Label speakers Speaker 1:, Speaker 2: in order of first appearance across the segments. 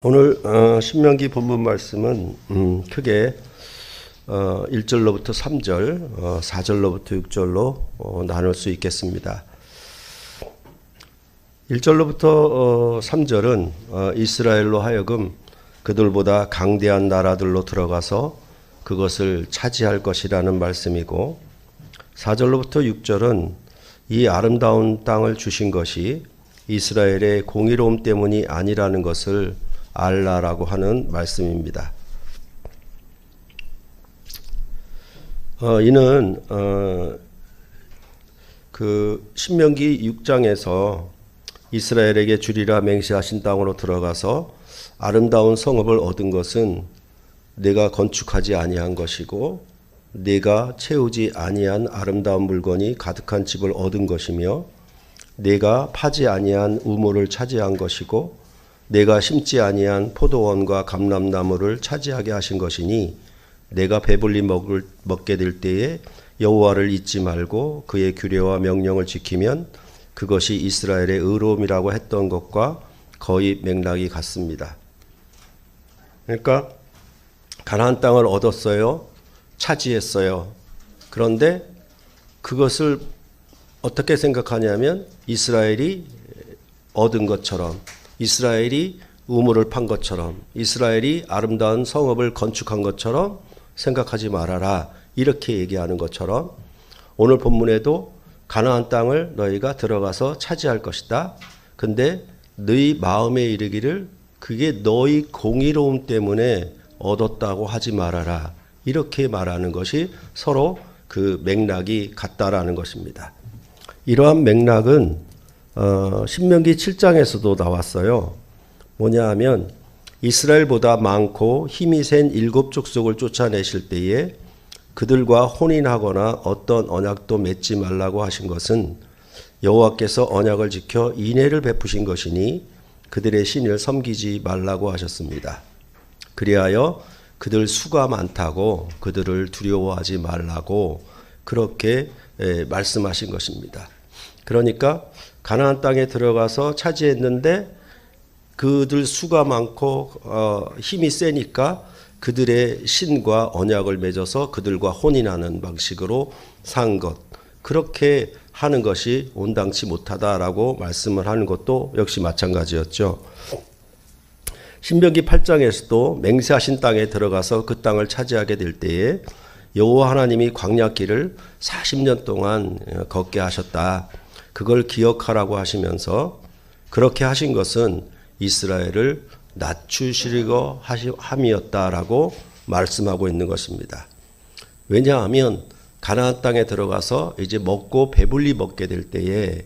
Speaker 1: 오늘 신명기 본문 말씀은 크게 1절로부터 3절, 4절로부터 6절로 나눌 수 있겠습니다. 1절로부터 3절은 이스라엘로 하여금 그들보다 강대한 나라들로 들어가서 그것을 차지할 것이라는 말씀이고, 4절로부터 6절은 이 아름다운 땅을 주신 것이 이스라엘의 공의로움 때문이 아니라는 것을 알라라고 하는 말씀입니다. 이는 그 신명기 6장에서 이스라엘에게 주리라 맹세하신 땅으로 들어가서 아름다운 성읍을 얻은 것은 내가 건축하지 아니한 것이고 내가 채우지 아니한 아름다운 물건이 가득한 집을 얻은 것이며 내가 파지 아니한 우물을 차지한 것이고 내가 심지 아니한 포도원과 감람나무를 차지하게 하신 것이니 내가 배불리 먹게 될 때에 여호와를 잊지 말고 그의 규례와 명령을 지키면 그것이 이스라엘의 의로움이라고 했던 것과 거의 맥락이 같습니다. 그러니까 가나안 땅을 얻었어요. 차지했어요. 그런데 그것을 어떻게 생각하냐면 이스라엘이 얻은 것처럼, 이스라엘이 우물을 판 것처럼, 이스라엘이 아름다운 성읍을 건축한 것처럼 생각하지 말아라, 이렇게 얘기하는 것처럼 오늘 본문에도 가나안 땅을 너희가 들어가서 차지할 것이다. 근데 너희 마음에 이르기를 그게 너희 공의로움 때문에 얻었다고 하지 말아라, 이렇게 말하는 것이 서로 그 맥락이 같다라는 것입니다. 이러한 맥락은 신명기 7장에서도 나왔어요. 뭐냐 하면 이스라엘보다 많고 힘이 센 7족속을 쫓아내실 때에 그들과 혼인하거나 어떤 언약도 맺지 말라고 하신 것은 여호와께서 언약을 지켜 인애를 베푸신 것이니 그들의 신을 섬기지 말라고 하셨습니다. 그리하여 그들 수가 많다고 그들을 두려워하지 말라고 그렇게 말씀하신 것입니다. 그러니까 가나안 땅에 들어가서 차지했는데 그들 수가 많고 힘이 세니까 그들의 신과 언약을 맺어서 그들과 혼인하는 방식으로 산 것, 그렇게 하는 것이 온당치 못하다라고 말씀을 하는 것도 역시 마찬가지였죠. 신명기 8장에서도 맹세하신 땅에 들어가서 그 땅을 차지하게 될 때에 여호와 하나님이 광야길을 40년 동안 걷게 하셨다. 그걸 기억하라고 하시면서 그렇게 하신 것은 이스라엘을 낮추시려 함이었다라고 말씀하고 있는 것입니다. 왜냐하면 가나안 땅에 들어가서 이제 먹고 배불리 먹게 될 때에,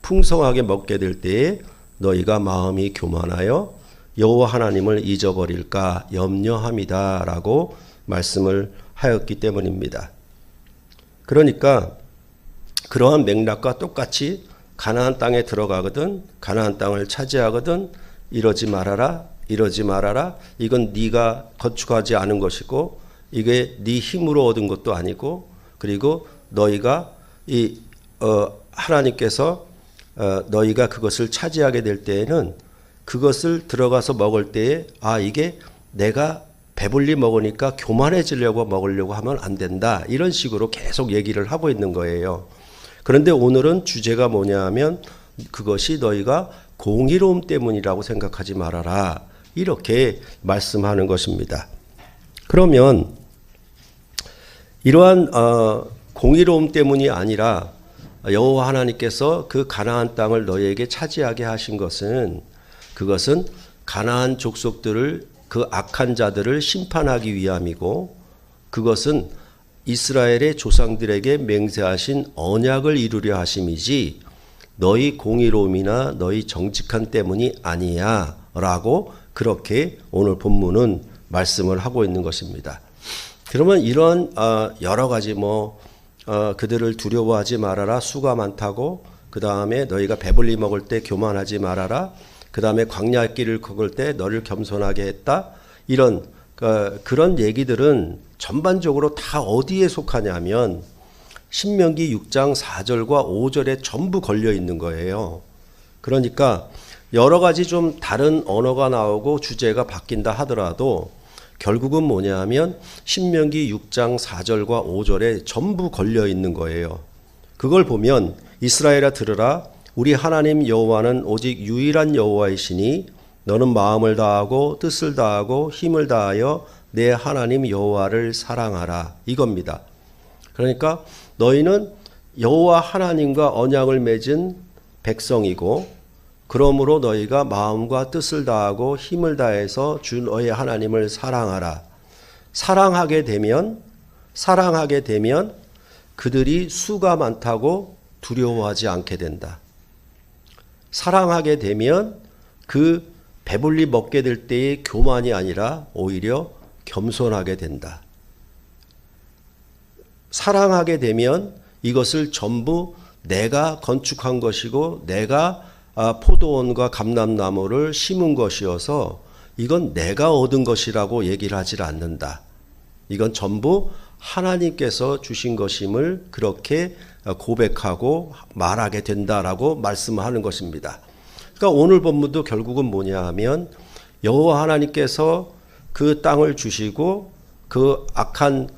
Speaker 1: 풍성하게 먹게 될 때에 너희가 마음이 교만하여 여호와 하나님을 잊어버릴까 염려함이다라고 말씀을 하였기 때문입니다. 그러니까 그러한 맥락과 똑같이 가나안 땅에 들어가거든, 가나안 땅을 차지하거든 이러지 말아라, 이러지 말아라. 이건 네가 건축하지 않은 것이고 이게 네 힘으로 얻은 것도 아니고, 그리고 너희가 하나님께서 너희가 그것을 차지하게 될 때에는 그것을 들어가서 먹을 때에 이게 내가 배불리 먹으니까 교만해지려고 먹으려고 하면 안 된다, 이런 식으로 계속 얘기를 하고 있는 거예요. 그런데 오늘은 주제가 뭐냐 하면 그것이 너희가 공의로움 때문이라고 생각하지 말아라, 이렇게 말씀하는 것입니다. 그러면 이러한 공의로움 때문이 아니라 여호와 하나님께서 그 가나안 땅을 너희에게 차지하게 하신 것은, 그것은 가나안 족속들을, 그 악한 자들을 심판하기 위함이고, 그것은 이스라엘의 조상들에게 맹세하신 언약을 이루려 하심이지 너희 공의로움이나 너희 정직한 때문이 아니야 라고 그렇게 오늘 본문은 말씀을 하고 있는 것입니다. 그러면 이런 여러 가지 그들을 두려워하지 말아라, 수가 많다고, 그 다음에 너희가 배불리 먹을 때 교만하지 말아라, 그 다음에 광야길을 걷을 때 너를 겸손하게 했다, 이런 그런 얘기들은 전반적으로 다 어디에 속하냐면 신명기 6장 4절과 5절에 전부 걸려 있는 거예요. 그러니까 여러 가지 좀 다른 언어가 나오고 주제가 바뀐다 하더라도 결국은 뭐냐 하면 신명기 6장 4절과 5절에 전부 걸려 있는 거예요. 그걸 보면 이스라엘아 들으라 우리 하나님 여호와는 오직 유일한 여호와이시니 너는 마음을 다하고 뜻을 다하고 힘을 다하여 내 하나님 여호와를 사랑하라 이겁니다. 그러니까 너희는 여호와 하나님과 언약을 맺은 백성이고 그러므로 너희가 마음과 뜻을 다하고 힘을 다해서 주 너희 하나님을 사랑하라. 사랑하게 되면 그들이 수가 많다고 두려워하지 않게 된다. 사랑하게 되면 그 배불리 먹게 될 때의 교만이 아니라 오히려 겸손하게 된다. 사랑하게 되면 이것을 전부 내가 건축한 것이고 내가 포도원과 감람나무를 심은 것이어서 이건 내가 얻은 것이라고 얘기를 하질 않는다. 이건 전부 하나님께서 주신 것임을 그렇게 고백하고 말하게 된다라고 말씀하는 것입니다. 그러니까 오늘 본문도 결국은 뭐냐 하면 여호와 하나님께서 그 땅을 주시고 그 악한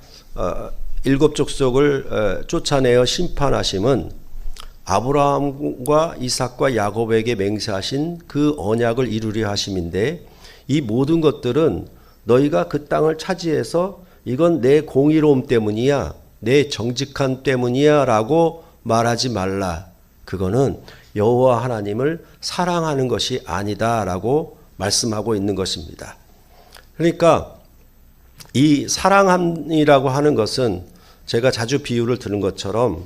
Speaker 1: 일곱 족속을 쫓아내어 심판하심은 아브라함과 이삭과 야곱에게 맹세하신 그 언약을 이루려 하심인데 이 모든 것들은 너희가 그 땅을 차지해서 이건 내 공의로움 때문이야 내 정직함 때문이야 라고 말하지 말라. 그거는 여호와 하나님을 사랑하는 것이 아니다 라고 말씀하고 있는 것입니다. 그러니까 이 사랑함이라고 하는 것은 제가 자주 비유를 드는 것처럼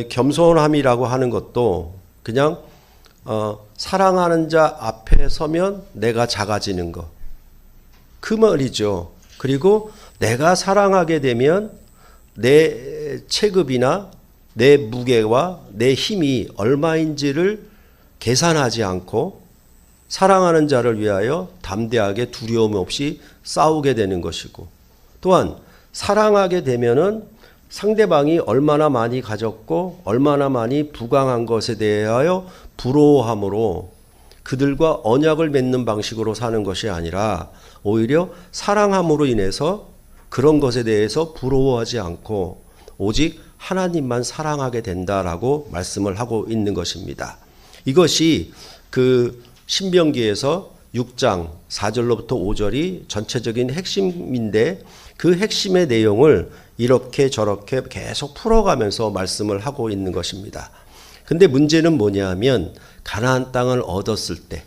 Speaker 1: 겸손함이라고 하는 것도 그냥 사랑하는 자 앞에 서면 내가 작아지는 것. 그 말이죠. 그리고 내가 사랑하게 되면 내 체급이나 내 무게와 내 힘이 얼마인지를 계산하지 않고 사랑하는 자를 위하여 담대하게 두려움 없이 싸우게 되는 것이고 또한 사랑하게 되면은 상대방이 얼마나 많이 가졌고 얼마나 많이 부강한 것에 대하여 부러워함으로 그들과 언약을 맺는 방식으로 사는 것이 아니라 오히려 사랑함으로 인해서 그런 것에 대해서 부러워하지 않고 오직 하나님만 사랑하게 된다라고 말씀을 하고 있는 것입니다. 이것이 그 신명기에서 6장 4절로부터 5절이 전체적인 핵심인데 그 핵심의 내용을 이렇게 저렇게 계속 풀어가면서 말씀을 하고 있는 것입니다. 근데 문제는 뭐냐 하면 가나안 땅을 얻었을 때,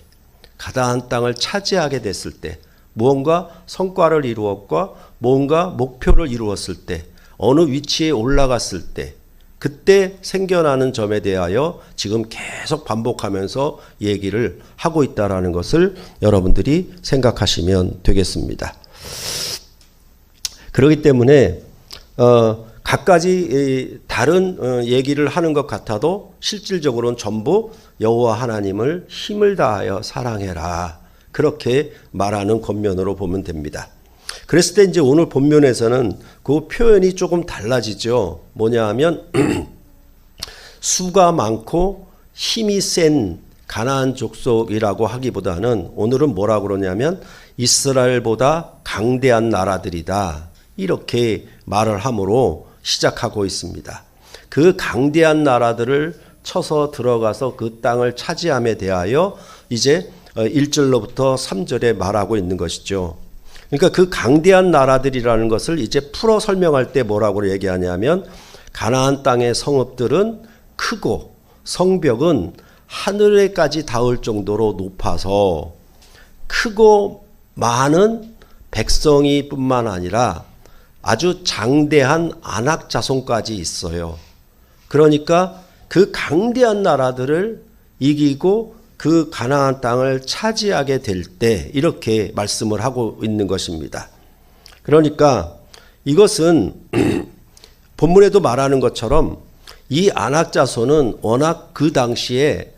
Speaker 1: 가나안 땅을 차지하게 됐을 때, 무언가 성과를 이루었고 무언가 목표를 이루었을 때, 어느 위치에 올라갔을 때, 그때 생겨나는 점에 대하여 지금 계속 반복하면서 얘기를 하고 있다는 것을 여러분들이 생각하시면 되겠습니다. 그렇기 때문에 갖가지 다른 얘기를 하는 것 같아도 실질적으로는 전부 여호와 하나님을 힘을 다하여 사랑해라. 그렇게 말하는 권면으로 보면 됩니다. 그랬을 때 이제 오늘 본문에서는 그 표현이 조금 달라지죠. 뭐냐 하면 수가 많고 힘이 센 가나안 족속이라고 하기보다는 오늘은 뭐라고 그러냐면 이스라엘보다 강대한 나라들이다. 이렇게 말을 함으로 시작하고 있습니다. 그 강대한 나라들을 쳐서 들어가서 그 땅을 차지함에 대하여 이제 1절로부터 3절에 말하고 있는 것이죠. 그러니까 그 강대한 나라들이라는 것을 이제 풀어 설명할 때 뭐라고 얘기하냐면 가나안 땅의 성읍들은 크고 성벽은 하늘에까지 닿을 정도로 높아서 크고 많은 백성이 뿐만 아니라 아주 장대한 안악 자손까지 있어요. 그러니까 그 강대한 나라들을 이기고 그 가나안 땅을 차지하게 될 때 이렇게 말씀을 하고 있는 것입니다. 그러니까 이것은 본문에도 말하는 것처럼 이 안악 자손은 워낙 그 당시에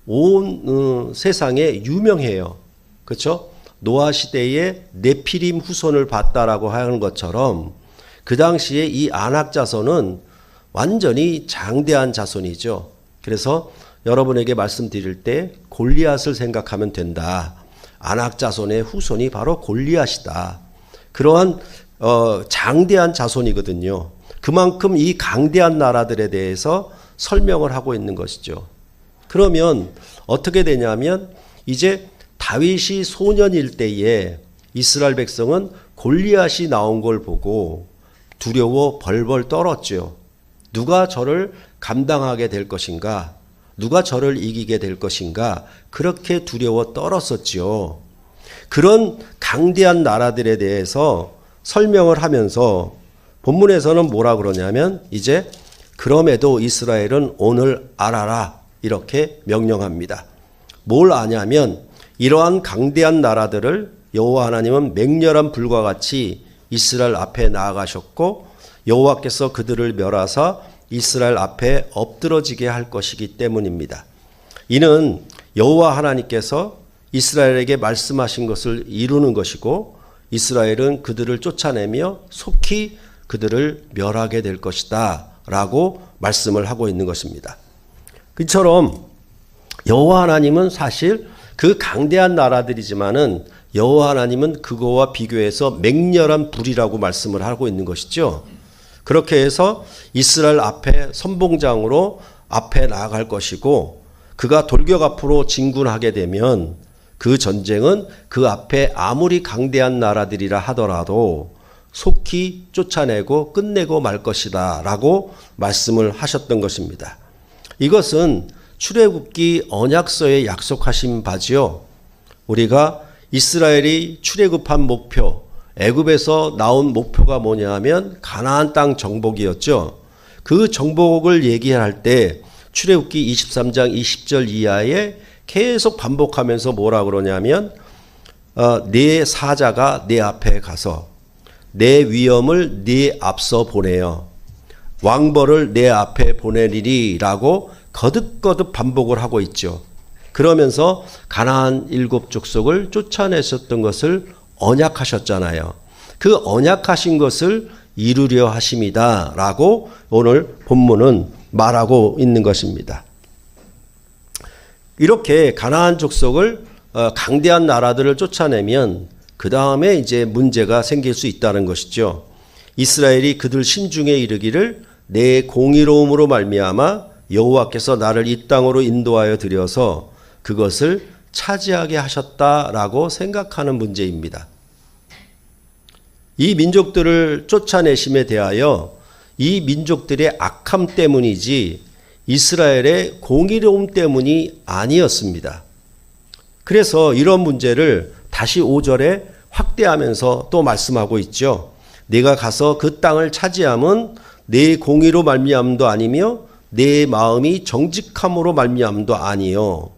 Speaker 1: 온 세상에 유명해요. 그렇죠? 노아 시대에 네피림 후손을 봤다라고 하는 것처럼 그 당시에 이 안악 자손은 완전히 장대한 자손이죠. 그래서 여러분에게 말씀드릴 때 골리앗을 생각하면 된다. 아낙 자손의 후손이 바로 골리앗이다. 그러한 장대한 자손이거든요. 그만큼 이 강대한 나라들에 대해서 설명을 하고 있는 것이죠. 그러면 어떻게 되냐면 이제 다윗이 소년일 때에 이스라엘 백성은 골리앗이 나온 걸 보고 두려워 벌벌 떨었죠. 누가 저를 감당하게 될 것인가? 누가 저를 이기게 될 것인가? 그렇게 두려워 떨었었지요. 그런 강대한 나라들에 대해서 설명을 하면서 본문에서는 뭐라 그러냐면 이제 그럼에도 이스라엘은 오늘 알아라 이렇게 명령합니다. 뭘 아냐면 이러한 강대한 나라들을 여호와 하나님은 맹렬한 불과 같이 이스라엘 앞에 나아가셨고 여호와께서 그들을 멸하사 이스라엘 앞에 엎드러지게 할 것이기 때문입니다. 이는 여호와 하나님께서 이스라엘에게 말씀하신 것을 이루는 것이고 이스라엘은 그들을 쫓아내며 속히 그들을 멸하게 될 것이다 라고 말씀을 하고 있는 것입니다. 그처럼 여호와 하나님은 사실 그 강대한 나라들이지만은 여호와 하나님은 그거와 비교해서 맹렬한 불이라고 말씀을 하고 있는 것이죠. 그렇게 해서 이스라엘 앞에 선봉장으로 앞에 나아갈 것이고 그가 돌격 앞으로 진군하게 되면 그 전쟁은 그 앞에 아무리 강대한 나라들이라 하더라도 속히 쫓아내고 끝내고 말 것이다 라고 말씀을 하셨던 것입니다. 이것은 출애굽기 언약서에 약속하신 바지요. 우리가 이스라엘이 출애굽한 목표, 애굽에서 나온 목표가 뭐냐 하면 가나안 땅 정복이었죠. 그 정복을 얘기할 때 출애굽기 23장 20절 이하에 계속 반복하면서 뭐라 그러냐면 내 사자가 내 앞에 가서 내 위엄을 네 앞서 보내어 왕벌을 내 앞에 보내리리 라고 거듭거듭 반복을 하고 있죠. 그러면서 가나안 7족속을 쫓아내셨던 것을 언약하셨잖아요. 그 언약하신 것을 이루려 하심이다 라고 오늘 본문은 말하고 있는 것입니다. 이렇게 가나안 족속을 강대한 나라들을 쫓아내면 그 다음에 이제 문제가 생길 수 있다는 것이죠. 이스라엘이 그들 심중에 이르기를 내 공의로움으로 말미암아 여호와께서 나를 이 땅으로 인도하여 들여서 그것을 차지하게 하셨다라고 생각하는 문제입니다. 이 민족들을 쫓아내심에 대하여 이 민족들의 악함 때문이지 이스라엘의 공의로움 때문이 아니었습니다. 그래서 이런 문제를 다시 5절에 확대하면서 또 말씀하고 있죠. 내가 가서 그 땅을 차지함은 내 공의로 말미암도 아니며 내 마음이 정직함으로 말미암도 아니요.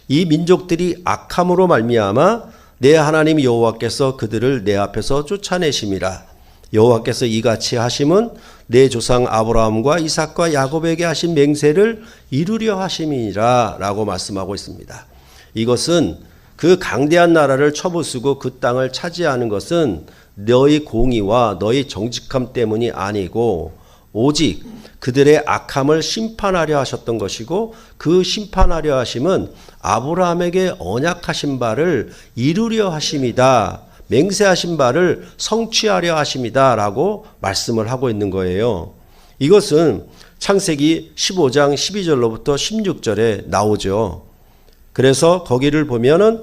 Speaker 1: 이 민족들이 악함으로 말미암아 내 하나님 여호와께서 그들을 내 앞에서 쫓아내심이라. 여호와께서 이같이 하심은 내 조상 아브라함과 이삭과 야곱에게 하신 맹세를 이루려 하심이니라 라고 말씀하고 있습니다. 이것은 그 강대한 나라를 쳐부수고 그 땅을 차지하는 것은 너희 공의와 너희 정직함 때문이 아니고 오직 그들의 악함을 심판하려 하셨던 것이고 그 심판하려 하심은 아브라함에게 언약하신 바를 이루려 하심이다. 맹세하신 바를 성취하려 하심이다 라고 말씀을 하고 있는 거예요. 이것은 창세기 15장 12절로부터 16절에 나오죠. 그래서 거기를 보면은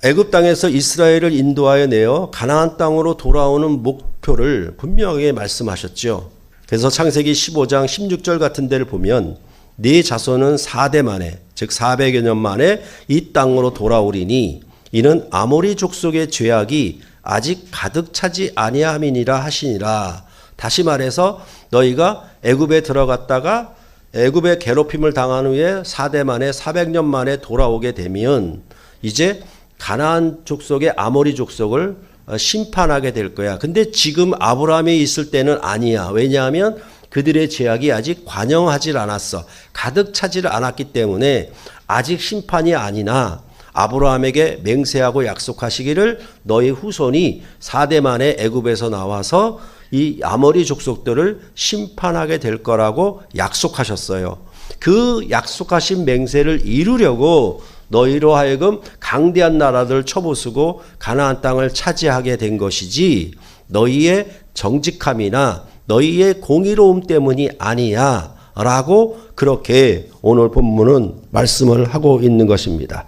Speaker 1: 애굽 땅에서 이스라엘을 인도하여 내어 가나안 땅으로 돌아오는 목표를 분명하게 말씀하셨죠. 그래서 창세기 15장 16절 같은 데를 보면 네 자손은 4대 만에 즉 400여 년 만에 이 땅으로 돌아오리니 이는 아모리 족속의 죄악이 아직 가득 차지 아니함이니라 하시니라. 다시 말해서 너희가 애굽에 들어갔다가 애굽의 괴롭힘을 당한 후에 4대 만에 400년 만에 돌아오게 되면 이제 가나안 족속의 아모리 족속을 심판하게 될 거야. 근데 지금 아브라함이 있을 때는 아니야. 왜냐하면 그들의 죄악이 아직 관영하질 않았어. 가득 차질 않았기 때문에 아직 심판이 아니나 아브라함에게 맹세하고 약속하시기를 너희 후손이 4대 만에 애굽에서 나와서 이 아모리 족속들을 심판하게 될 거라고 약속하셨어요. 그 약속하신 맹세를 이루려고 너희로 하여금 강대한 나라들을 쳐부수고 가나안 땅을 차지하게 된 것이지 너희의 정직함이나 너희의 공의로움 때문이 아니야 라고 그렇게 오늘 본문은 말씀을 하고 있는 것입니다.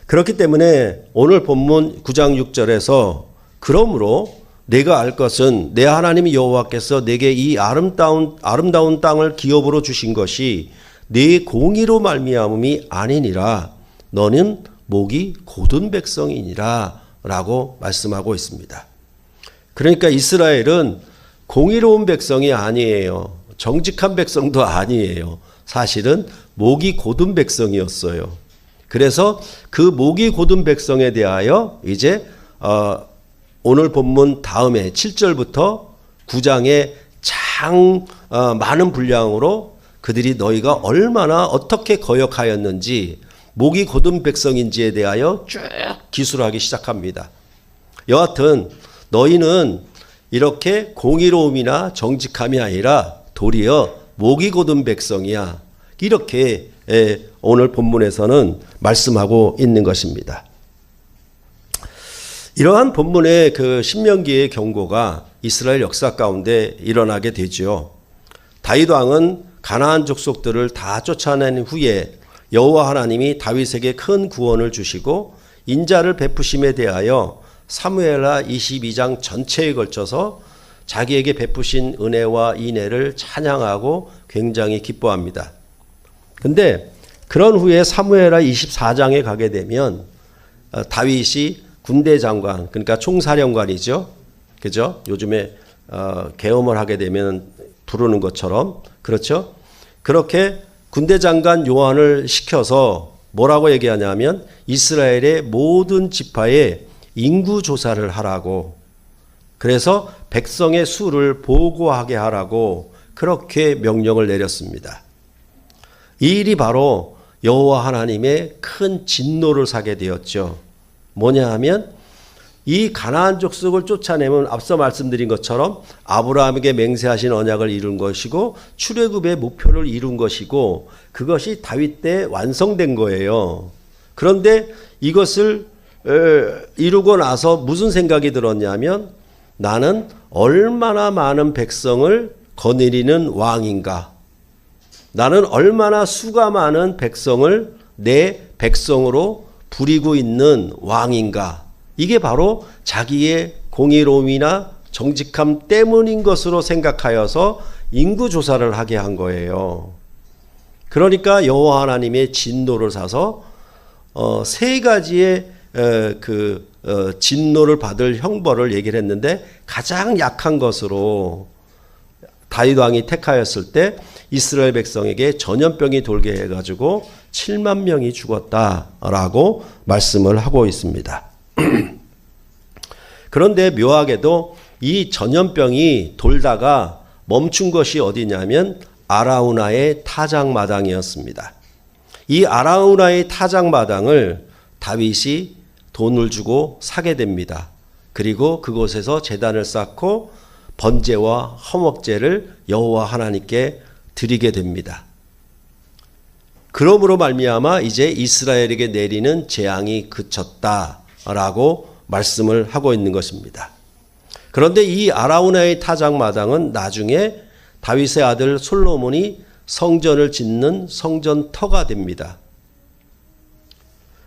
Speaker 1: 그렇기 때문에 오늘 본문 9장 6절에서 그러므로 내가 알 것은 내 하나님 여호와께서 내게 이 아름다운 땅을 기업으로 주신 것이 네 공의로 말미암음이 아니니라 너는 목이 곧은 백성이니라 라고 말씀하고 있습니다. 그러니까 이스라엘은 공의로운 백성이 아니에요. 정직한 백성도 아니에요. 사실은 목이 곧은 백성이었어요. 그래서 그 목이 곧은 백성에 대하여 이제 오늘 본문 다음에 7절부터 9장에 많은 분량으로 그들이 너희가 얼마나 어떻게 거역하였는지 목이 곧은 백성인지에 대하여 쭉 기술하기 시작합니다. 여하튼 너희는 이렇게 공의로움이나 정직함이 아니라 도리어 목이 곧은 백성이야. 이렇게 오늘 본문에서는 말씀하고 있는 것입니다. 이러한 본문의 그 신명기의 경고가 이스라엘 역사 가운데 일어나게 되죠. 다윗 왕은 가나안 족속들을 다 쫓아낸 후에 여호와 하나님이 다윗에게 큰 구원을 주시고 인자를 베푸심에 대하여 사무엘하 22장 전체에 걸쳐서 자기에게 베푸신 은혜와 인애를 찬양하고 굉장히 기뻐합니다. 근데 그런 후에 사무엘하 24장에 가게 되면 다윗이 군대 장관, 그러니까 총사령관이죠. 그죠? 요즘에 계엄을 하게 되면 부르는 것처럼 그렇죠? 그렇게 군대 장관 요한을 시켜서 뭐라고 얘기하냐면 이스라엘의 모든 지파에 인구 조사를 하라고, 그래서 백성의 수를 보고하게 하라고 그렇게 명령을 내렸습니다. 이 일이 바로 여호와 하나님의 큰 진노를 사게 되었죠. 뭐냐 하면 이 가나안 족속을 쫓아내면 앞서 말씀드린 것처럼 아브라함에게 맹세하신 언약을 이룬 것이고 출애굽의 목표를 이룬 것이고 그것이 다윗 때 완성된 거예요. 그런데 이것을 이루고 나서 무슨 생각이 들었냐면 나는 얼마나 많은 백성을 거느리는 왕인가, 나는 얼마나 수가 많은 백성을 내 백성으로 부리고 있는 왕인가. 이게 바로 자기의 공의로움이나 정직함 때문인 것으로 생각하여서 인구조사를 하게 한 거예요. 그러니까 여호와 하나님의 진노를 사서 세 가지의 진노를 받을 형벌을 얘기를 했는데 가장 약한 것으로 다윗 왕이 택하였을 때 이스라엘 백성에게 전염병이 돌게 해가지고 7만 명이 죽었다라고 말씀을 하고 있습니다. 그런데 묘하게도 이 전염병이 돌다가 멈춘 것이 어디냐면 아라우나의 타작마당이었습니다. 이 아라우나의 타작마당을 다윗이 돈을 주고 사게 됩니다. 그리고 그곳에서 제단을 쌓고 번제와 허목제를 여호와 하나님께 드리게 됩니다. 그러므로 말미암아 이제 이스라엘에게 내리는 재앙이 그쳤다라고 말씀을 하고 있는 것입니다. 그런데 이 아라우나의 타작마당은 나중에 다윗의 아들 솔로몬이 성전을 짓는 성전터가 됩니다.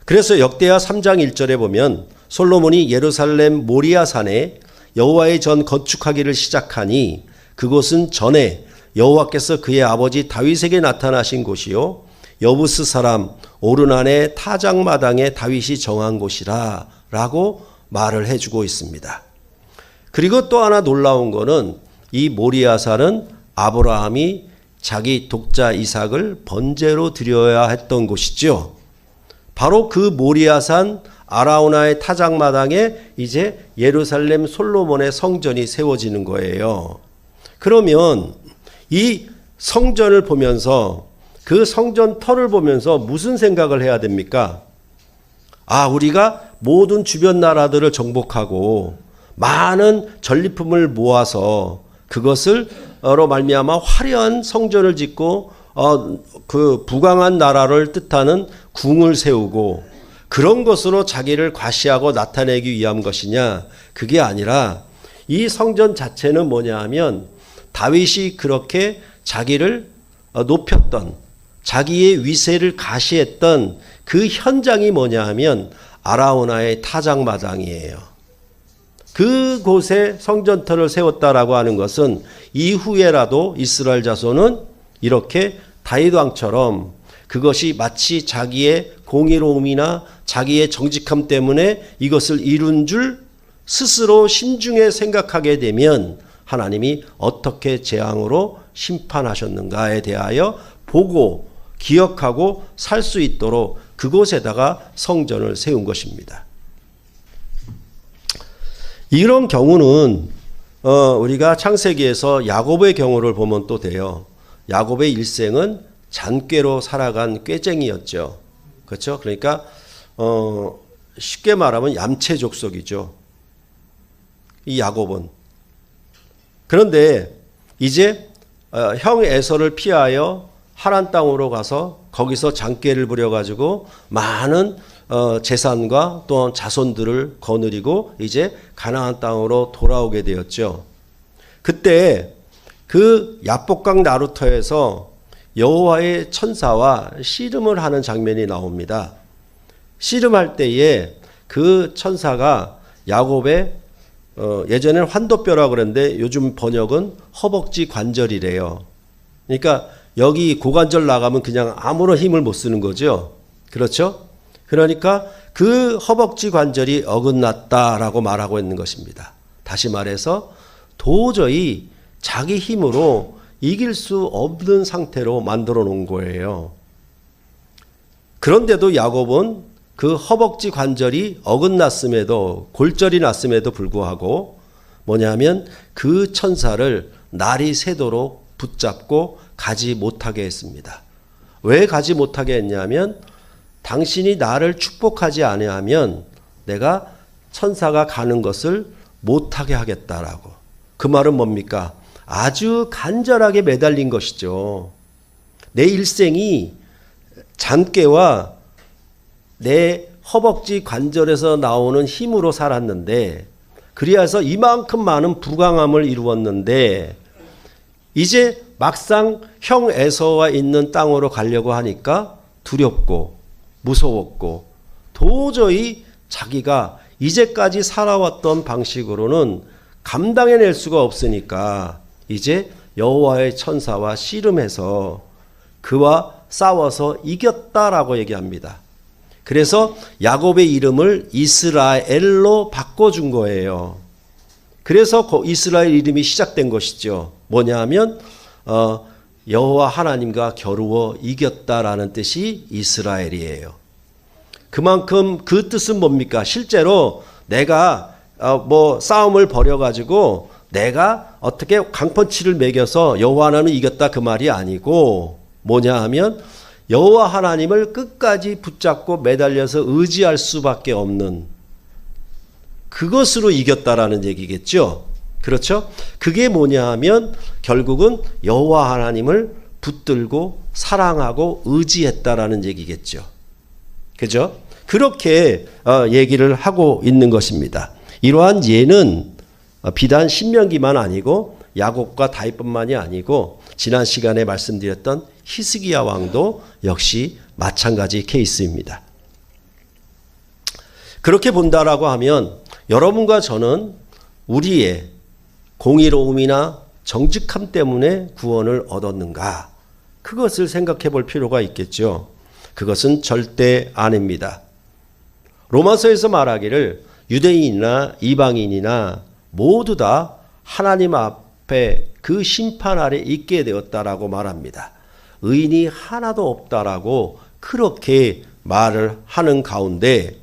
Speaker 1: 그래서 역대하 3장 1절에 보면 솔로몬이 예루살렘 모리아산에 여호와의 전 건축하기를 시작하니 그곳은 전에 여호와께서 그의 아버지 다윗에게 나타나신 곳이요 여부스 사람 오르난의 타작마당에 다윗이 정한 곳이라 라고 말을 해주고 있습니다. 그리고 또 하나 놀라운 거는 이 모리아산은 아브라함이 자기 독자 이삭을 번제로 드려야 했던 곳이죠. 바로 그 모리아산 아라우나의 타작마당에 이제 예루살렘 솔로몬의 성전이 세워지는 거예요. 그러면 이 성전을 보면서 그 성전 터를 보면서 무슨 생각을 해야 됩니까? 우리가 모든 주변 나라들을 정복하고 많은 전리품을 모아서 그것을로 말미암아 화려한 성전을 짓고 그 부강한 나라를 뜻하는 궁을 세우고 그런 것으로 자기를 과시하고 나타내기 위한 것이냐? 그게 아니라 이 성전 자체는 뭐냐 하면 다윗이 그렇게 자기를 높였던, 자기의 위세를 가시했던 그 현장이 뭐냐 하면 아라우나의 타작마당이에요. 그곳에 성전터를 세웠다라고 하는 것은 이후에라도 이스라엘 자손은 이렇게 다윗 왕처럼 그것이 마치 자기의 공의로움이나 자기의 정직함 때문에 이것을 이룬 줄 스스로 심중에 생각하게 되면 하나님이 어떻게 재앙으로 심판하셨는가에 대하여 보고 기억하고 살 수 있도록 그곳에다가 성전을 세운 것입니다. 이런 경우는 우리가 창세기에서 야곱의 경우를 보면 또 돼요. 야곱의 일생은 잔꾀로 살아간 꾀쟁이였죠. 그렇죠? 그러니까 쉽게 말하면 얌체 족속이죠. 이 야곱은. 그런데 이제 형 에서를 피하여 하란 땅으로 가서 거기서 장꾀를 부려가지고 많은 재산과 또 자손들을 거느리고 이제 가나안 땅으로 돌아오게 되었죠. 그때 그 야복강 나루터에서 여호와의 천사와 씨름을 하는 장면이 나옵니다. 씨름할 때에 그 천사가 야곱의 예전에는 환도뼈라고 그랬는데 요즘 번역은 허벅지 관절이래요. 그러니까 여기 고관절 나가면 그냥 아무런 힘을 못 쓰는 거죠. 그렇죠? 그러니까 그 허벅지 관절이 어긋났다라고 말하고 있는 것입니다. 다시 말해서 도저히 자기 힘으로 이길 수 없는 상태로 만들어 놓은 거예요. 그런데도 야곱은 그 허벅지 관절이 어긋났음에도 골절이 났음에도 불구하고 뭐냐면 그 천사를 날이 새도록 붙잡고 가지 못하게 했습니다. 왜 가지 못하게 했냐면 당신이 나를 축복하지 아니하면 내가 천사가 가는 것을 못하게 하겠다라고. 그 말은 뭡니까? 아주 간절하게 매달린 것이죠. 내 일생이 잔꾀와 내 허벅지 관절에서 나오는 힘으로 살았는데 그리해서 이만큼 많은 부강함을 이루었는데 이제 막상 형 에서와 있는 땅으로 가려고 하니까 두렵고 무서웠고 도저히 자기가 이제까지 살아왔던 방식으로는 감당해낼 수가 없으니까 이제 여호와의 천사와 씨름해서 그와 싸워서 이겼다라고 얘기합니다. 그래서 야곱의 이름을 이스라엘로 바꿔준 거예요. 그래서 이스라엘 이름이 시작된 것이죠. 뭐냐 하면 여호와 하나님과 겨루어 이겼다라는 뜻이 이스라엘이에요. 그만큼 그 뜻은 뭡니까? 실제로 내가 싸움을 벌여가지고 내가 어떻게 강펀치를 매겨서 여호와 하나님을 이겼다 그 말이 아니고 뭐냐 하면 여호와 하나님을 끝까지 붙잡고 매달려서 의지할 수밖에 없는 그것으로 이겼다라는 얘기겠죠. 그렇죠? 그게 뭐냐 하면 결국은 여호와 하나님을 붙들고 사랑하고 의지했다라는 얘기겠죠. 그죠? 그렇게 얘기를 하고 있는 것입니다. 이러한 예는 비단 신명기만 아니고 야곱과 다윗뿐만이 아니고 지난 시간에 말씀드렸던 히스기야 왕도 역시 마찬가지 케이스입니다. 그렇게 본다라고 하면 여러분과 저는 우리의 공의로움이나 정직함 때문에 구원을 얻었는가? 그것을 생각해 볼 필요가 있겠죠. 그것은 절대 아닙니다. 로마서에서 말하기를 유대인이나 이방인이나 모두 다 하나님 앞에 그 심판 아래 있게 되었다라고 말합니다. 의인이 하나도 없다라고 그렇게 말을 하는 가운데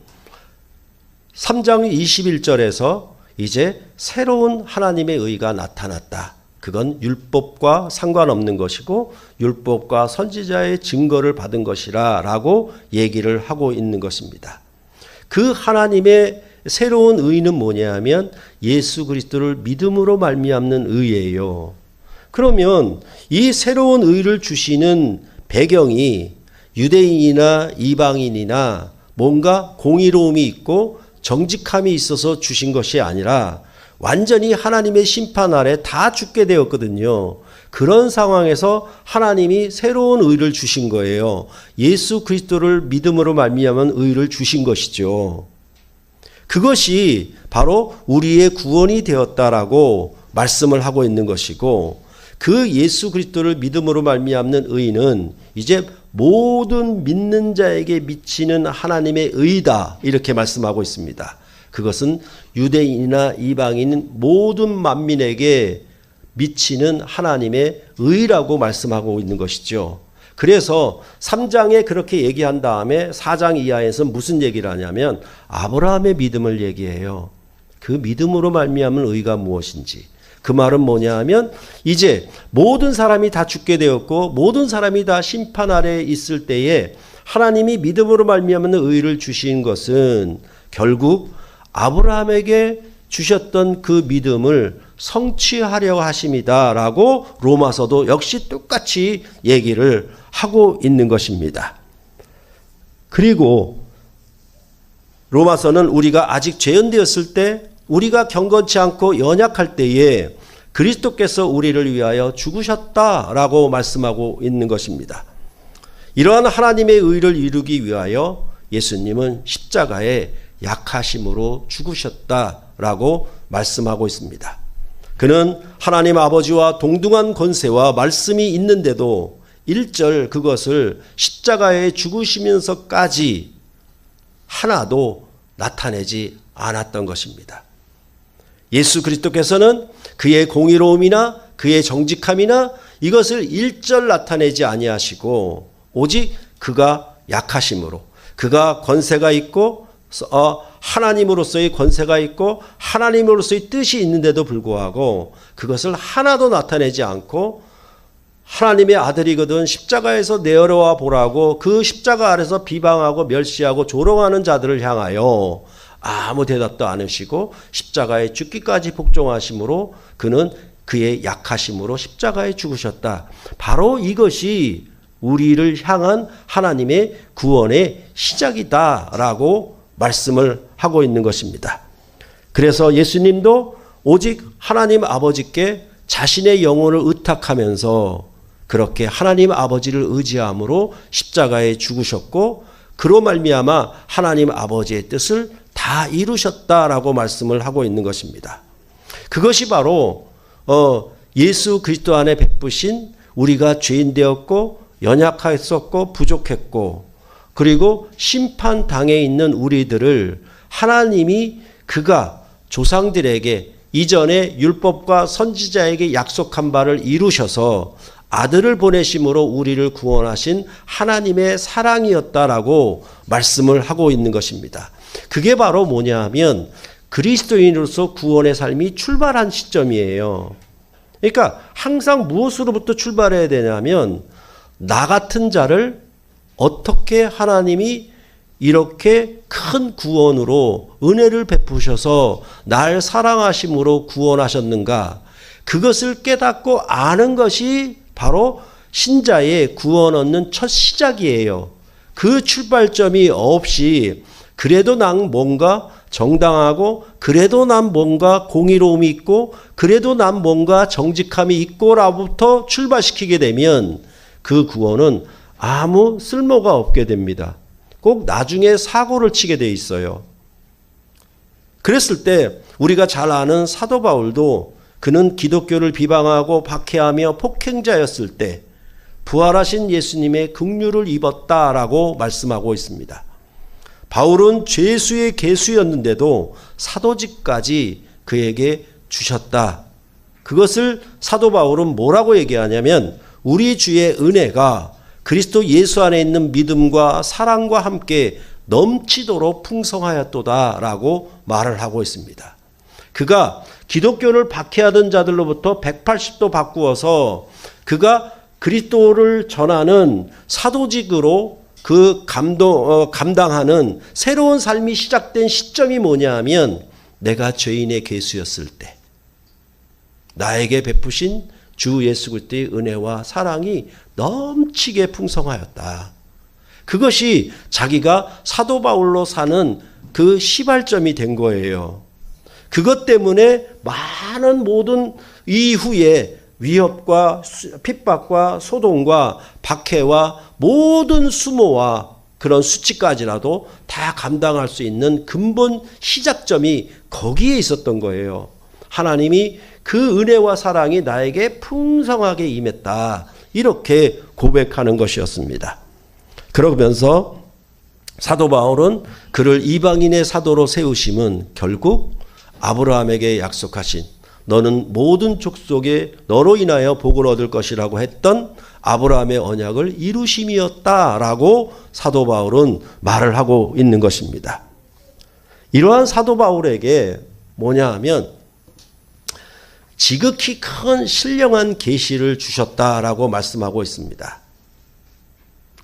Speaker 1: 3장 21절에서 이제 새로운 하나님의 의가 나타났다. 그건 율법과 상관없는 것이고 율법과 선지자의 증거를 받은 것이라 라고 얘기를 하고 있는 것입니다. 그 하나님의 새로운 의는 뭐냐 하면 예수 그리스도를 믿음으로 말미암는 의예요. 그러면 이 새로운 의를 주시는 배경이 유대인이나 이방인이나 뭔가 공의로움이 있고 정직함이 있어서 주신 것이 아니라 완전히 하나님의 심판 아래 다 죽게 되었거든요. 그런 상황에서 하나님이 새로운 의를 주신 거예요. 예수 그리스도를 믿음으로 말미암은 의를 주신 것이죠. 그것이 바로 우리의 구원이 되었다라고 말씀을 하고 있는 것이고, 그 예수 그리스도를 믿음으로 말미암는 의는 이제 모든 믿는 자에게 미치는 하나님의 의다, 이렇게 말씀하고 있습니다. 그것은 유대인이나 이방인 모든 만민에게 미치는 하나님의 의라고 말씀하고 있는 것이죠. 그래서 3장에 그렇게 얘기한 다음에 4장 이하에서 무슨 얘기를 하냐면 아브라함의 믿음을 얘기해요. 그 믿음으로 말미암은 의가 무엇인지. 그 말은 뭐냐 하면 이제 모든 사람이 다 죽게 되었고 모든 사람이 다 심판 아래에 있을 때에 하나님이 믿음으로 말미암은 의를 주신 것은 결국 아브라함에게 주셨던 그 믿음을 성취하려 하심이다라고 로마서도 역시 똑같이 얘기를 하고 있는 것입니다. 그리고 로마서는 우리가 아직 죄인되었을 때, 우리가 경건치 않고 연약할 때에 그리스도께서 우리를 위하여 죽으셨다라고 말씀하고 있는 것입니다. 이러한 하나님의 의를 이루기 위하여 예수님은 십자가에 약하심으로 죽으셨다라고 말씀하고 있습니다. 그는 하나님 아버지와 동등한 권세와 말씀이 있는데도 1절 그것을 십자가에 죽으시면서까지 하나도 나타내지 않았던 것입니다. 예수 그리스도께서는 그의 공의로움이나 그의 정직함이나 이것을 1절 나타내지 아니하시고 오직 그가 약하심으로, 그가 권세가 있고 하나님으로서의 권세가 있고 하나님으로서의 뜻이 있는데도 불구하고 그것을 하나도 나타내지 않고 하나님의 아들이거든 십자가에서 내어와 보라고 그 십자가 아래서 비방하고 멸시하고 조롱하는 자들을 향하여 아무 대답도 않으시고 십자가에 죽기까지 복종하심으로 그는 그의 약하심으로 십자가에 죽으셨다. 바로 이것이 우리를 향한 하나님의 구원의 시작이다라고 말씀을 하고 있는 것입니다. 그래서 예수님도 오직 하나님 아버지께 자신의 영혼을 의탁하면서 그렇게 하나님 아버지를 의지함으로 십자가에 죽으셨고 그로 말미암아 하나님 아버지의 뜻을 다 이루셨다라고 말씀을 하고 있는 것입니다. 그것이 바로 예수 그리스도 안에 베푸신 우리가 죄인 되었고 연약했었고 부족했고 그리고 심판당해 있는 우리들을 하나님이 그가 조상들에게 이전에 율법과 선지자에게 약속한 바를 이루셔서 아들을 보내심으로 우리를 구원하신 하나님의 사랑이었다라고 말씀을 하고 있는 것입니다. 그게 바로 뭐냐 하면 그리스도인으로서 구원의 삶이 출발한 시점이에요. 그러니까 항상 무엇으로부터 출발해야 되냐면 나 같은 자를 어떻게 하나님이 이렇게 큰 구원으로 은혜를 베푸셔서 날 사랑하심으로 구원하셨는가, 그것을 깨닫고 아는 것이 바로 신자의 구원 얻는 첫 시작이에요. 그 출발점이 없이 그래도 난 뭔가 정당하고 그래도 난 뭔가 공의로움이 있고 그래도 난 뭔가 정직함이 있고라부터 출발시키게 되면 그 구원은 아무 쓸모가 없게 됩니다. 꼭 나중에 사고를 치게 돼 있어요. 그랬을 때 우리가 잘 아는 사도 바울도 그는 기독교를 비방하고 박해하며 폭행자였을 때 부활하신 예수님의 긍휼을 입었다라고 말씀하고 있습니다. 바울은 죄수의 계수였는데도 사도직까지 그에게 주셨다. 그것을 사도 바울은 뭐라고 얘기하냐면 우리 주의 은혜가 그리스도 예수 안에 있는 믿음과 사랑과 함께 넘치도록 풍성하였도다라고 말을 하고 있습니다. 그가 기독교를 박해하던 자들로부터 180도 바꾸어서 그가 그리스도를 전하는 사도직으로 그 감당하는 새로운 삶이 시작된 시점이 뭐냐 하면 내가 죄인의 계수였을 때 나에게 베푸신 주 예수 그리스도의 은혜와 사랑이 넘치게 풍성하였다. 그것이 자기가 사도 바울로 사는 그 시발점이 된 거예요. 그것 때문에 많은 모든 이후에 위협과 핍박과 소동과 박해와 모든 수모와 그런 수치까지라도 다 감당할 수 있는 근본 시작점이 거기에 있었던 거예요. 하나님이 그 은혜와 사랑이 나에게 풍성하게 임했다. 이렇게 고백하는 것이었습니다. 그러면서 사도 바울은 그를 이방인의 사도로 세우심은 결국 아브라함에게 약속하신 너는 모든 족속에 너로 인하여 복을 얻을 것이라고 했던 아브라함의 언약을 이루심이었다라고 사도 바울은 말을 하고 있는 것입니다. 이러한 사도 바울에게 뭐냐 하면 지극히 큰 신령한 계시를 주셨다라고 말씀하고 있습니다.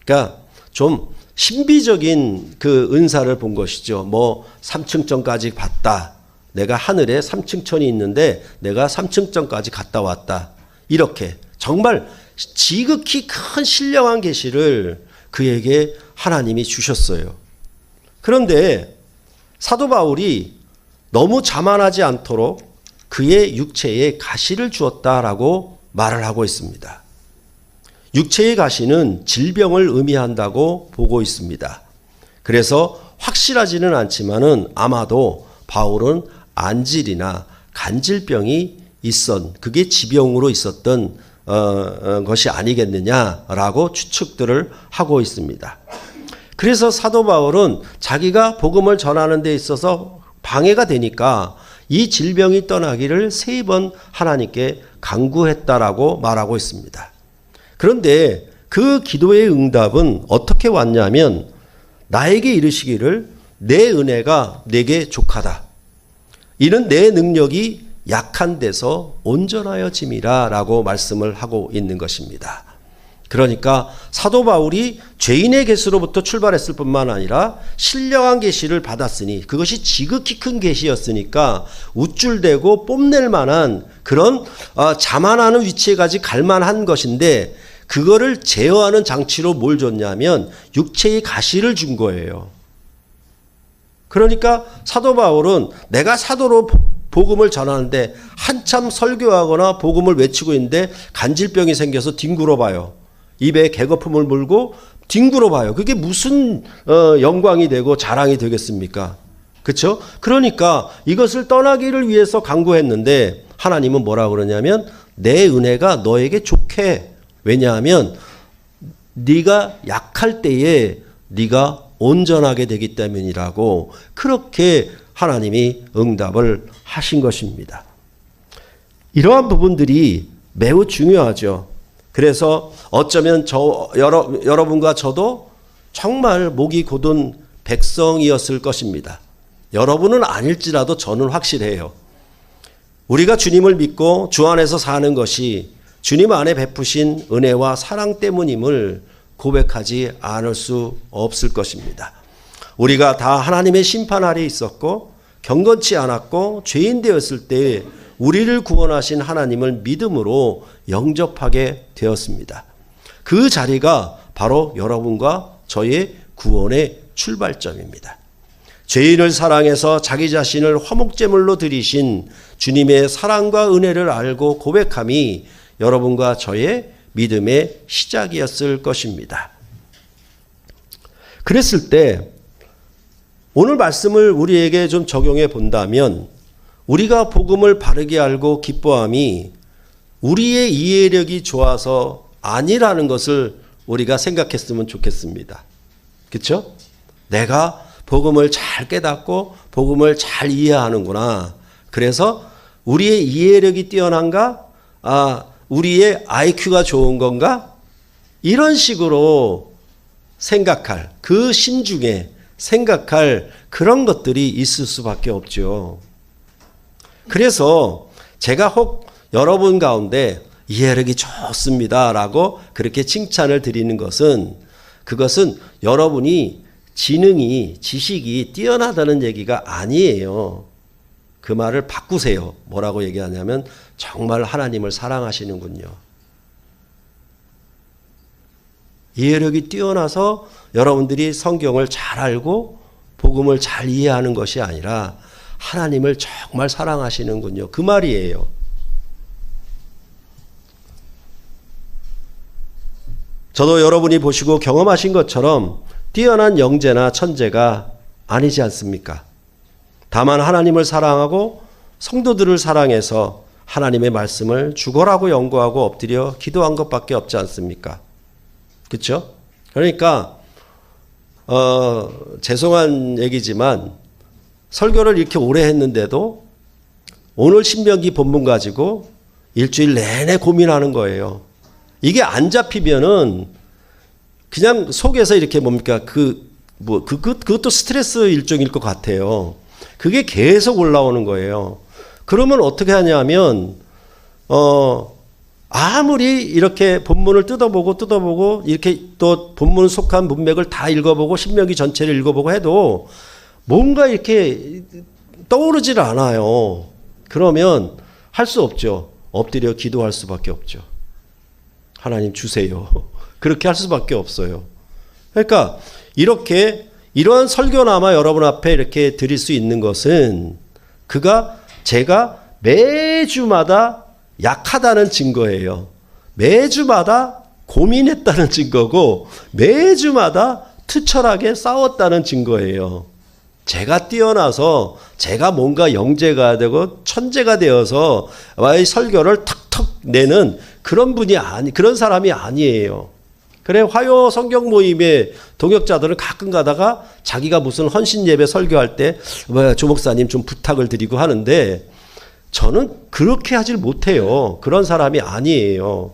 Speaker 1: 그러니까 좀 신비적인 그 은사를 본 것이죠. 뭐 3층전까지 봤다. 내가 하늘에 3층천이 있는데 내가 3층전까지 갔다 왔다. 이렇게 정말 지극히 큰 신령한 계시를 그에게 하나님이 주셨어요. 그런데 사도 바울이 너무 자만하지 않도록 그의 육체에 가시를 주었다라고 말을 하고 있습니다. 육체의 가시는 질병을 의미한다고 보고 있습니다. 그래서 확실하지는 않지만은 아마도 바울은 안질이나 간질병이 그게 지병으로 있었던 것이 아니겠느냐라고 추측들을 하고 있습니다. 그래서 사도 바울은 자기가 복음을 전하는 데 있어서 방해가 되니까 이 질병이 떠나기를 3번 하나님께 간구했다라고 말하고 있습니다. 그런데 그 기도의 응답은 어떻게 왔냐면 나에게 이르시기를 내 은혜가 내게 족하다. 이는 내 능력이 약한 데서 온전하여짐이라 라고 말씀을 하고 있는 것입니다. 그러니까 사도 바울이 죄인의 계시로부터 출발했을 뿐만 아니라 신령한 계시를 받았으니 그것이 지극히 큰 계시였으니까 우쭐대고 뽐낼 만한 그런 자만하는 위치에까지 갈 만한 것인데 그거를 제어하는 장치로 뭘 줬냐면 육체의 가시를 준 거예요. 그러니까 사도 바울은 내가 사도로 복음을 전하는데 한참 설교하거나 복음을 외치고 있는데 간질병이 생겨서 뒹굴어 봐요. 입에 개거품을 물고 뒹굴어 봐요. 그게 무슨 영광이 되고 자랑이 되겠습니까? 그렇죠? 그러니까 이것을 떠나기를 위해서 간구했는데 하나님은 뭐라 그러냐면 내 은혜가 너에게 좋게. 왜냐하면 네가 약할 때에 네가 온전하게 되기 때문이라고 그렇게 하나님이 응답을 하신 것입니다. 이러한 부분들이 매우 중요하죠. 그래서 어쩌면 여러분과 저도 정말 목이 곧은 백성이었을 것입니다. 여러분은 아닐지라도 저는 확실해요. 우리가 주님을 믿고 주 안에서 사는 것이 주님 안에 베푸신 은혜와 사랑 때문임을 고백하지 않을 수 없을 것입니다. 우리가 다 하나님의 심판 아래 있었고 경건치 않았고 죄인 되었을 때 우리를 구원하신 하나님을 믿음으로 영접하게 되었습니다. 그 자리가 바로 여러분과 저의 구원의 출발점입니다. 죄인을 사랑해서 자기 자신을 화목제물로 드리신 주님의 사랑과 은혜를 알고 고백함이 여러분과 저의 믿음의 시작이었을 것입니다. 그랬을 때 오늘 말씀을 우리에게 좀 적용해 본다면 우리가 복음을 바르게 알고 기뻐함이 우리의 이해력이 좋아서 아니라는 것을 우리가 생각했으면 좋겠습니다. 그렇죠? 내가 복음을 잘 깨닫고 복음을 잘 이해하는구나. 그래서 우리의 이해력이 뛰어난가? 우리의 IQ가 좋은 건가? 이런 식으로 생각할, 그 심중에 생각할 그런 것들이 있을 수밖에 없죠. 그래서 제가 혹 여러분 가운데 이해력이 좋습니다라고 그렇게 칭찬을 드리는 것은 그것은 여러분이 지능이, 지식이 뛰어나다는 얘기가 아니에요. 그 말을 바꾸세요. 뭐라고 얘기하냐면 정말 하나님을 사랑하시는군요. 이해력이 뛰어나서 여러분들이 성경을 잘 알고 복음을 잘 이해하는 것이 아니라 하나님을 정말 사랑하시는군요. 그 말이에요. 저도 여러분이 보시고 경험하신 것처럼 뛰어난 영재나 천재가 아니지 않습니까? 다만 하나님을 사랑하고 성도들을 사랑해서 하나님의 말씀을 죽어라고 연구하고 엎드려 기도한 것밖에 없지 않습니까? 그렇죠? 그러니까 죄송한 얘기지만 설교를 이렇게 오래 했는데도 오늘 신명기 본문 가지고 일주일 내내 고민하는 거예요. 이게 안 잡히면은 그냥 속에서 이렇게 뭡니까? 그것도 스트레스 일종일 것 같아요. 그게 계속 올라오는 거예요. 그러면 어떻게 하냐면, 아무리 이렇게 본문을 뜯어보고 이렇게 또 본문 속한 문맥을 다 읽어보고 신명기 전체를 읽어보고 해도 뭔가 이렇게 떠오르질 않아요. 그러면 할 수 없죠. 엎드려 기도할 수밖에 없죠. 하나님 주세요. 그렇게 할 수밖에 없어요. 그러니까 이러한 설교나마 여러분 앞에 이렇게 드릴 수 있는 것은 제가 매주마다 약하다는 증거예요. 매주마다 고민했다는 증거고 매주마다 투철하게 싸웠다는 증거예요. 제가 뛰어나서 제가 뭔가 영재가 되고 천재가 되어서 설교를 탁탁 내는 그런 사람이 아니에요. 그래, 화요 성경 모임의 동역자들은 가끔 가다가 자기가 무슨 헌신 예배 설교할 때 조 목사님 좀 부탁을 드리고 하는데 저는 그렇게 하질 못해요. 그런 사람이 아니에요.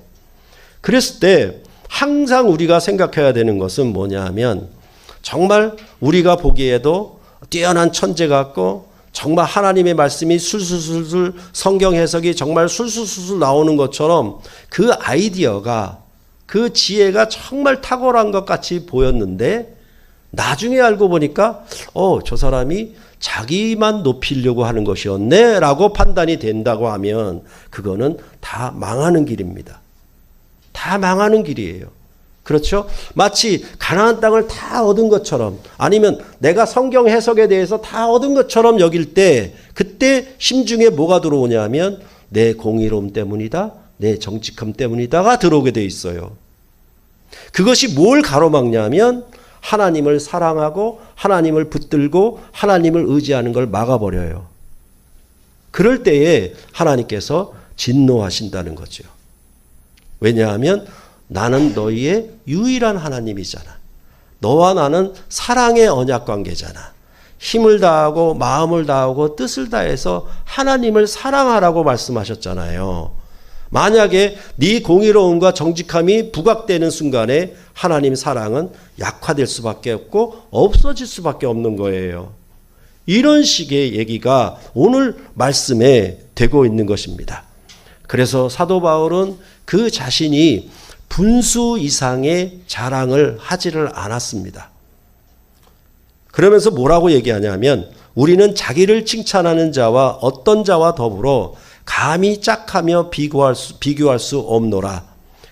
Speaker 1: 그랬을 때 항상 우리가 생각해야 되는 것은 뭐냐 하면 정말 우리가 보기에도 뛰어난 천재 같고 정말 하나님의 말씀이 술술술술 성경 해석이 정말 술술술술 나오는 것처럼 그 아이디어가 그 지혜가 정말 탁월한 것 같이 보였는데 나중에 알고 보니까 저 사람이 자기만 높이려고 하는 것이었네 라고 판단이 된다고 하면 그거는 다 망하는 길입니다. 다 망하는 길이에요. 그렇죠? 마치 가나안 땅을 다 얻은 것처럼 아니면 내가 성경 해석에 대해서 다 얻은 것처럼 여길 때 그때 심중에 뭐가 들어오냐 하면 내 공의로움 때문이다. 내 정직함 때문이다가 들어오게 돼 있어요. 그것이 뭘 가로막냐면 하나님을 사랑하고 하나님을 붙들고 하나님을 의지하는 걸 막아버려요. 그럴 때에 하나님께서 진노하신다는 거죠. 왜냐하면 나는 너희의 유일한 하나님이잖아. 너와 나는 사랑의 언약 관계잖아. 힘을 다하고 마음을 다하고 뜻을 다해서 하나님을 사랑하라고 말씀하셨잖아요. 만약에 네 공의로움과 정직함이 부각되는 순간에 하나님 사랑은 약화될 수밖에 없고 없어질 수밖에 없는 거예요. 이런 식의 얘기가 오늘 말씀에 되고 있는 것입니다. 그래서 사도 바울은 그 자신이 분수 이상의 자랑을 하지를 않았습니다. 그러면서 뭐라고 얘기하냐면 우리는 자기를 칭찬하는 자와 어떤 자와 더불어 감히 짝하며 비교할 수 없노라.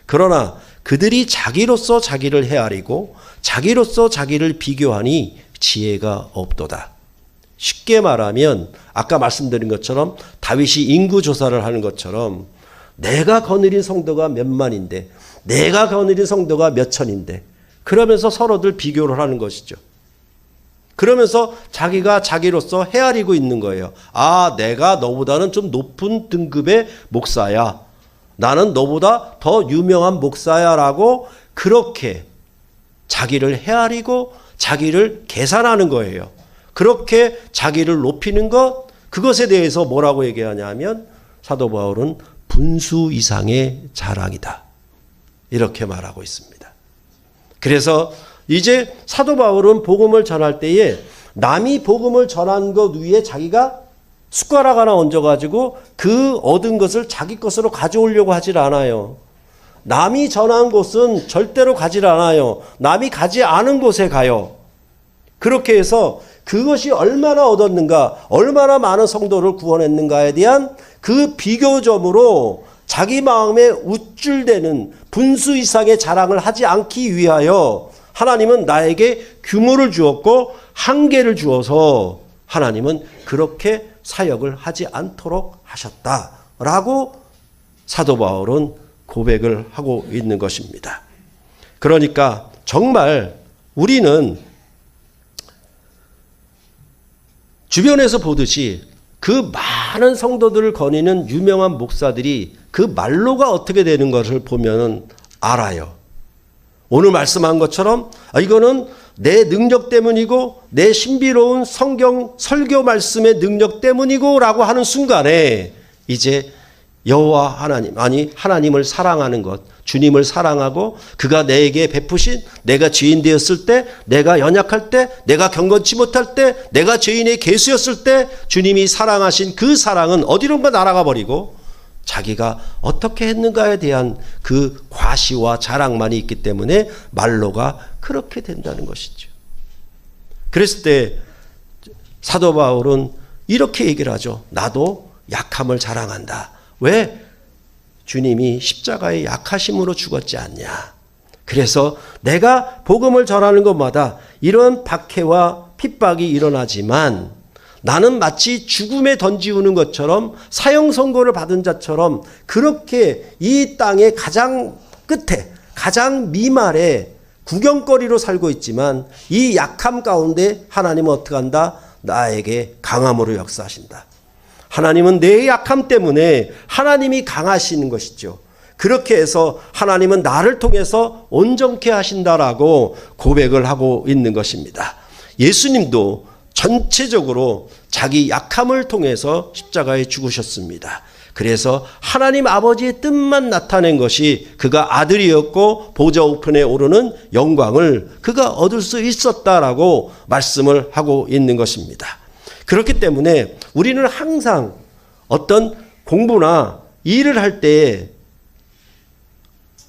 Speaker 1: 그러나 그들이 자기로서 자기를 헤아리고 자기로서 자기를 비교하니 지혜가 없도다. 쉽게 말하면 아까 말씀드린 것처럼 다윗이 인구 조사를 하는 것처럼 내가 거느린 성도가 몇만인데 내가 거느린 성도가 몇천인데 그러면서 서로들 비교를 하는 것이죠. 그러면서 자기가 자기로서 헤아리고 있는 거예요. 아, 내가 너보다는 좀 높은 등급의 목사야. 나는 너보다 더 유명한 목사야라고 그렇게 자기를 헤아리고 자기를 계산하는 거예요. 그렇게 자기를 높이는 것, 그것에 대해서 뭐라고 얘기하냐 하면 사도 바울은 분수 이상의 자랑이다. 이렇게 말하고 있습니다. 그래서 이제 사도 바울은 복음을 전할 때에 남이 복음을 전한 것 위에 자기가 숟가락 하나 얹어가지고 그 얻은 것을 자기 것으로 가져오려고 하질 않아요. 남이 전한 곳은 절대로 가질 않아요. 남이 가지 않은 곳에 가요. 그렇게 해서 그것이 얼마나 얻었는가, 얼마나 많은 성도를 구원했는가에 대한 그 비교점으로 자기 마음에 우쭐대는 분수 이상의 자랑을 하지 않기 위하여 하나님은 나에게 규모를 주었고 한계를 주어서 하나님은 그렇게 사역을 하지 않도록 하셨다라고 사도 바울은 고백을 하고 있는 것입니다. 그러니까 정말 우리는 주변에서 보듯이 그 많은 성도들을 거니는 유명한 목사들이 그 말로가 어떻게 되는 것을 보면 알아요. 오늘 말씀한 것처럼 이거는 내 능력 때문이고 내 신비로운 성경 설교 말씀의 능력 때문이고 라고 하는 순간에 이제 여호와 하나님, 아니 하나님을 사랑하는 것, 주님을 사랑하고 그가 내게 베푸신, 내가 죄인 되었을 때, 내가 연약할 때, 내가 경건치 못할 때, 내가 죄인의 계수였을 때 주님이 사랑하신 그 사랑은 어디론가 날아가 버리고 자기가 어떻게 했는가에 대한 그 과시와 자랑만이 있기 때문에 말로가 그렇게 된다는 것이죠. 그랬을 때 사도 바울은 이렇게 얘기를 하죠. 나도 약함을 자랑한다. 왜? 주님이 십자가의 약하심으로 죽었지 않냐. 그래서 내가 복음을 전하는 것마다 이런 박해와 핍박이 일어나지만 나는 마치 죽음에 던지우는 것처럼 사형 선고를 받은 자처럼 그렇게 이 땅의 가장 끝에 가장 미말에 구경거리로 살고 있지만 이 약함 가운데 하나님은 어떻게 한다? 나에게 강함으로 역사하신다. 하나님은 내 약함 때문에 하나님이 강하시는 것이죠. 그렇게 해서 하나님은 나를 통해서 온전케 하신다라고 고백을 하고 있는 것입니다. 예수님도 전체적으로 자기 약함을 통해서 십자가에 죽으셨습니다. 그래서 하나님 아버지의 뜻만 나타낸 것이 그가 아들이었고 보좌 우편에 오르는 영광을 그가 얻을 수 있었다라고 말씀을 하고 있는 것입니다. 그렇기 때문에 우리는 항상 어떤 공부나 일을 할 때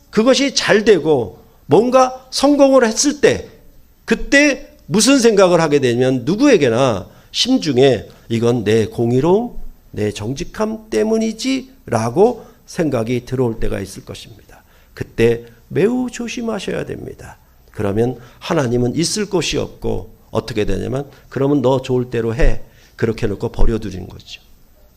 Speaker 1: 그것이 잘 되고 뭔가 성공을 했을 때 그때 무슨 생각을 하게 되면 누구에게나 심중에 이건 내 공의로움, 내 정직함 때문이지 라고 생각이 들어올 때가 있을 것입니다. 그때 매우 조심하셔야 됩니다. 그러면 하나님은 있을 곳이 없고 어떻게 되냐면 그러면 너 좋을 대로 해. 그렇게 해놓고 버려두는 거죠.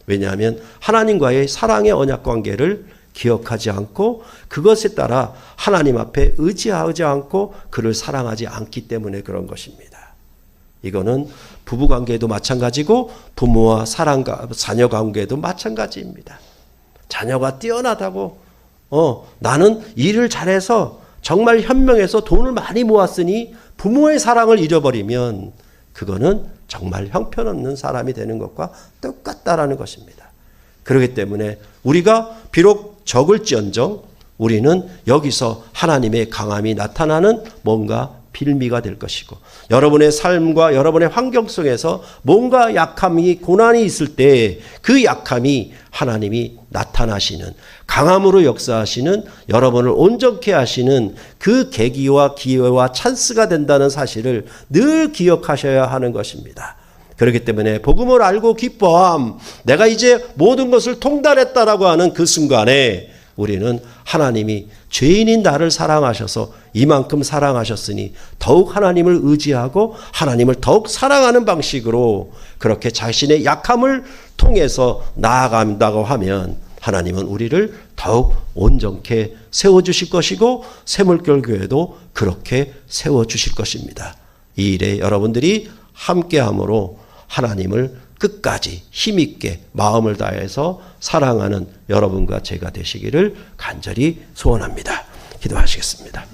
Speaker 1: 왜냐하면 하나님과의 사랑의 언약 관계를 기억하지 않고 그것에 따라 하나님 앞에 의지하지 않고 그를 사랑하지 않기 때문에 그런 것입니다. 이거는 부부관계도 마찬가지고 부모와 자녀 관계도 마찬가지입니다. 자녀가 뛰어나다고 나는 일을 잘해서 정말 현명해서 돈을 많이 모았으니 부모의 사랑을 잃어버리면 그거는 정말 형편없는 사람이 되는 것과 똑같다라는 것입니다. 그렇기 때문에 우리가 비록 적을지언정 우리는 여기서 하나님의 강함이 나타나는 뭔가 빌미가 될 것이고 여러분의 삶과 여러분의 환경 속에서 뭔가 약함이 고난이 있을 때 그 약함이 하나님이 나타나시는 강함으로 역사하시는 여러분을 온전케 하시는 그 계기와 기회와 찬스가 된다는 사실을 늘 기억하셔야 하는 것입니다. 그렇기 때문에 복음을 알고 기뻐함, 내가 이제 모든 것을 통달했다라고 하는 그 순간에 우리는 하나님이 죄인인 나를 사랑하셔서 이만큼 사랑하셨으니 더욱 하나님을 의지하고 하나님을 더욱 사랑하는 방식으로 그렇게 자신의 약함을 통해서 나아간다고 하면 하나님은 우리를 더욱 온전케 세워주실 것이고 새물결교회도 그렇게 세워주실 것입니다. 이 일에 여러분들이 함께함으로 하나님을 끝까지 힘있게 마음을 다해서 사랑하는 여러분과 제가 되시기를 간절히 소원합니다. 기도하시겠습니다.